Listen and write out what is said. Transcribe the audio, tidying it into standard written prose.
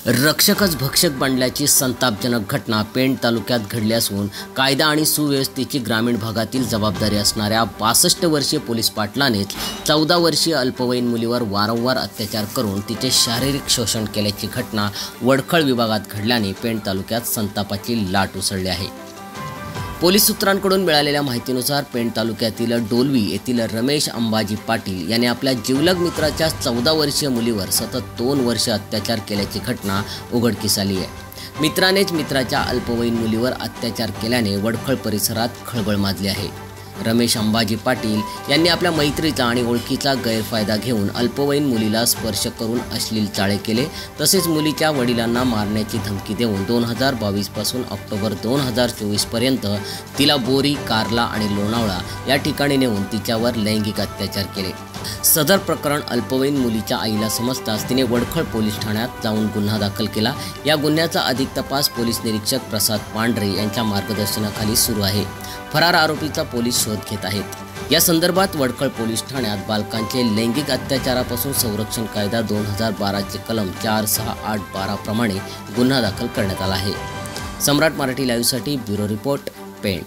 रक्षकच भक्षक बनल्याची संतापजनक घटना पेण तालुक्यात घडली असून कायदा आणि सुव्यवस्थेची ग्रामीण भागातील जबाबदारी असणाऱ्या 62 वर्षीय पोलीस पाटलानेच 14 वर्षीय अल्पवयीन मुलीवर वारंवार अत्याचार करून तिचे शारीरिक शोषण केल्याची घटना वडखळ विभागात घडल्याने पेण तालुक्यात संतापाची लाट उसळली आहे। पोलीस सूत्रांकडून मिळालेल्या माहितीनुसार पेण तालुक्यातील डोलवी येथील रमेश अंबाजी पाटील याने आपल्या जिवलग मित्राच्या 14 वर्षीय मुलीवर सतत 2 वर्ष अत्याचार केल्याची घटना उघडकीस आली आहे। मित्रानेच मित्राच्या अल्पवयीन मुलीवर अत्याचार केल्याने वडखळ परिसरात खळबळ माजली आहे। रमेश अंबाजी पाटील यांनी आपल्या मैत्रीचा आणि ओळखीचा गैरफायदा घेऊन अल्पवयीन मुलीला स्पर्श करून अश्लील चाळे केले, तसेच मुलीच्या वडिलांना मारण्याची धमकी देऊन 2022 पासून ऑक्टोबर 2024 पर्यंत तिला बोरी, कारला आणि लोणावळा या ठिकाणी नेऊन तिच्यावर लैंगिक अत्याचार केले। सदर प्रकरण अल्पवयीन मुलीच्या आईला समजताच तिने वडखळ पोलीस ठाण्यात जाऊन गुन्हा दाखल केला। या गुन्ह्याचा अधिक तपास पोलीस निरीक्षक प्रसाद पांढरे यांच्या मार्गदर्शनाखाली सुरू आहे। फरार आरोपीचा पोलीस शोध घेत आहेत। या संदर्भात वडखळ पोलीस ठाण्यात बालकांचे लैंगिक अत्याचारापासून संरक्षण कायदा 2012 चे कलम 4, 6, 8, 12 प्रमाणे गुन्हा दाखल करण्यात आला आहे। सम्राट मराठी लाईव्हसाठी ब्युरो रिपोर्ट पेण।